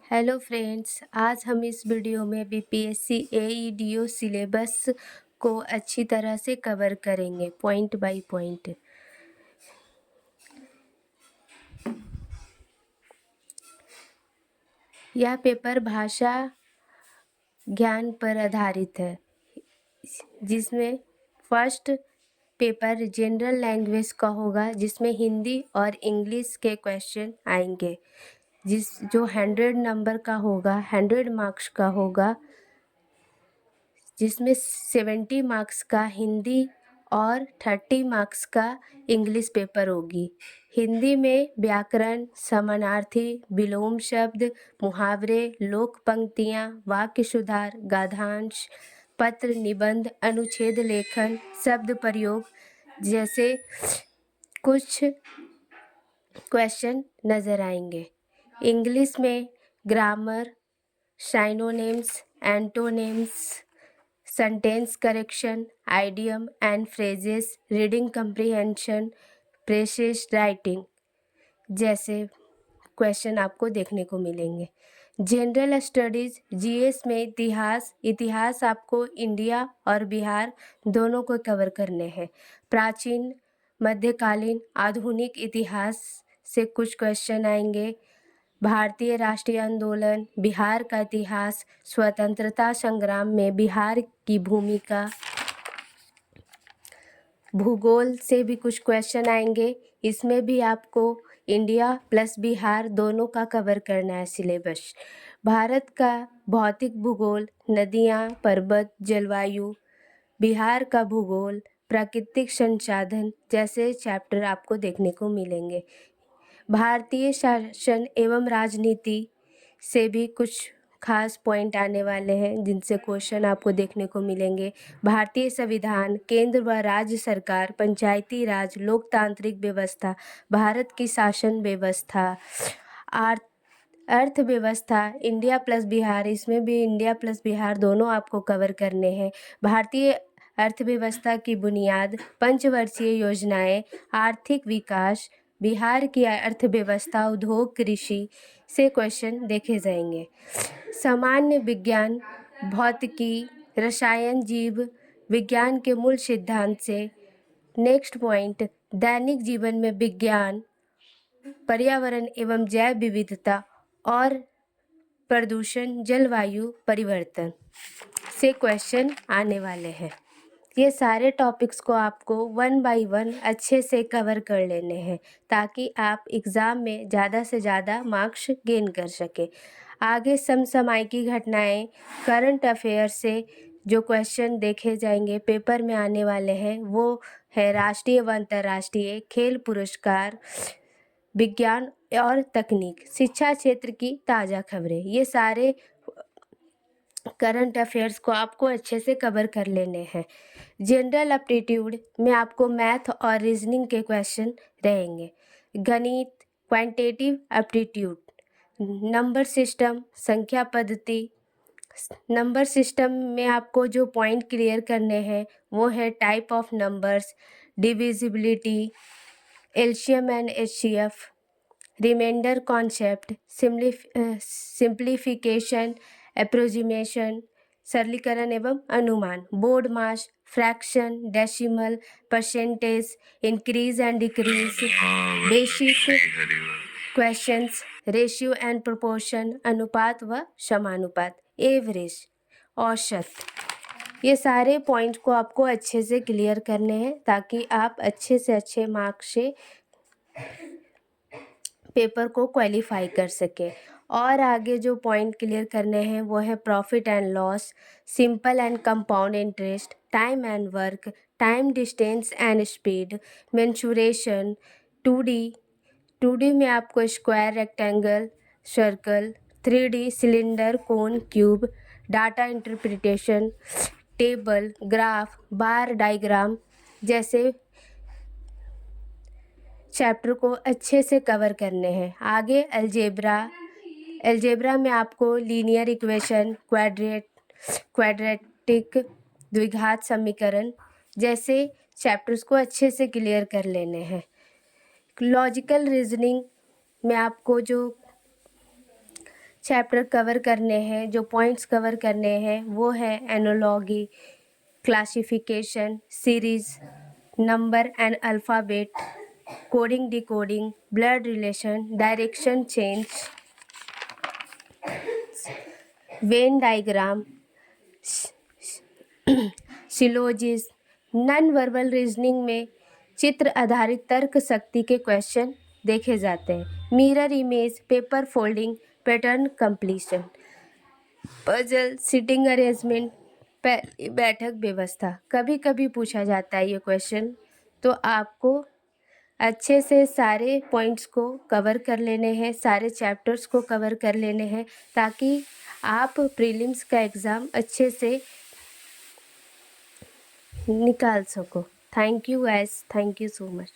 Hello friends, आज हम इस वीडियो में बीपीएससी एईडीओ सिलेबस को अच्छी तरह से कवर करेंगे पॉइंट बाय पॉइंट। यह पेपर भाषा ज्ञान पर आधारित है, जिसमें फर्स्ट पेपर जनरल लैंग्वेज का होगा, जिसमें हिंदी और इंग्लिश के क्वेश्चन आएंगे, जो 100 नंबर का होगा, 100 मार्क्स का होगा, जिसमें 70 मार्क्स का हिंदी और 30 मार्क्स का इंग्लिश पेपर होगी। हिंदी में व्याकरण, समानार्थी, विलोम शब्द, मुहावरे, लोक पंक्तियाँ, वाक्य सुधार, गाद्यांश, पत्र, निबंध, अनुच्छेद लेखन, शब्द प्रयोग जैसे कुछ क्वेश्चन नज़र आएंगे। इंग्लिश में grammar, synonyms, antonyms, sentence correction, idiom and phrases, reading comprehension, precious writing जैसे क्वेश्चन आपको देखने को मिलेंगे। जनरल स्टडीज़ जीएस में इतिहास आपको इंडिया और बिहार दोनों को कवर करने हैं। प्राचीन, मध्यकालीन, आधुनिक इतिहास से कुछ क्वेश्चन आएंगे। भारतीय राष्ट्रीय आंदोलन, बिहार का इतिहास, स्वतंत्रता संग्राम में बिहार की भूमिका, भूगोल से भी कुछ क्वेश्चन आएंगे। इसमें भी आपको इंडिया प्लस बिहार दोनों का कवर करना है सिलेबस। भारत का भौतिक भूगोल, नदियाँ, पर्वत, जलवायु, बिहार का भूगोल, प्राकृतिक संसाधन जैसे चैप्टर आपको देखने को मिलेंगे। भारतीय शासन एवं राजनीति से भी कुछ खास पॉइंट आने वाले हैं, जिनसे क्वेश्चन आपको देखने को मिलेंगे। भारतीय संविधान, केंद्र व राज्य सरकार, पंचायती राज, लोकतांत्रिक व्यवस्था, भारत की शासन व्यवस्था, अर्थव्यवस्था, इंडिया प्लस बिहार, इसमें भी इंडिया प्लस बिहार दोनों आपको कवर करने हैं। भारतीय अर्थव्यवस्था की बुनियाद, पंचवर्षीय योजनाएं, आर्थिक विकास, बिहार की अर्थव्यवस्था, उद्योग, कृषि से क्वेश्चन देखे जाएंगे। सामान्य विज्ञान, भौतिकी, रसायन, जीव विज्ञान के मूल सिद्धांत से। नेक्स्ट पॉइंट, दैनिक जीवन में विज्ञान, पर्यावरण एवं जैव विविधता और प्रदूषण, जलवायु परिवर्तन से क्वेश्चन आने वाले हैं। ये सारे टॉपिक्स को आपको 1 बाय 1 अच्छे से कवर कर लेने हैं, ताकि आप एग्ज़ाम में ज़्यादा से ज़्यादा मार्क्स गेन कर सकें। आगे समसामयिकी घटनाएं, करंट अफेयर से जो क्वेश्चन देखे जाएंगे पेपर में आने वाले हैं, वो है राष्ट्रीय व अंतर्राष्ट्रीय खेल पुरस्कार, विज्ञान और तकनीक, शिक्षा क्षेत्र की ताज़ा खबरें। ये सारे करंट अफेयर्स को आपको अच्छे से कवर कर लेने हैं। जनरल एप्टीट्यूड में आपको मैथ और रीजनिंग के क्वेश्चन रहेंगे। गणित, क्वांटिटेटिव एप्टीट्यूड, नंबर सिस्टम, संख्या पद्धति। नंबर सिस्टम में आपको जो पॉइंट क्लियर करने हैं वो है type of numbers, divisibility, LCM and HCF, reminder concept, simplification, approximation, सरलीकरण एवं अनुमान, BODMAS, fraction, decimal, percentage, increase and decrease, basic questions, ratio and proportion, अनुपात व समानुपात, एवरेज, औसत। ये सारे पॉइंट को आपको अच्छे से क्लियर करने हैं, ताकि आप अच्छे से अच्छे मार्क्स से पेपर को क्वालिफाई कर सके। और आगे जो पॉइंट क्लियर करने हैं वो है profit and loss, simple and compound interest, time and work, time, distance and speed, mensuration, 2D में आपको square, rectangle, circle, 3D cylinder, cone, cube, data interpretation, table, graph, bar diagram जैसे chapter को अच्छे से कवर करने हैं। आगे algebra में आपको लीनियर इक्वेशन, क्वाड्रेटिक, द्विघात समीकरण जैसे चैप्टर्स को अच्छे से क्लियर कर लेने हैं। लॉजिकल रीजनिंग में आपको जो चैप्टर कवर करने हैं, जो पॉइंट्स कवर करने हैं वो है analogy, classification, series, number and alphabet, coding decoding, blood relation, direction change, Venn diagram, syllogism. Non verbal reasoning में चित्र आधारित तर्क शक्ति के क्वेश्चन देखे जाते हैं। Mirror image, paper folding, pattern completion, puzzle, sitting arrangement, बैठक व्यवस्था। कभी कभी पूछा जाता है ये क्वेश्चन, तो आपको अच्छे से सारे पॉइंट्स को कवर कर लेने हैं, सारे चैप्टर्स को कवर कर लेने हैं, ताकि आप प्रीलिम्स का एग्ज़ाम अच्छे से निकाल सको। Thank you guys, thank you so much.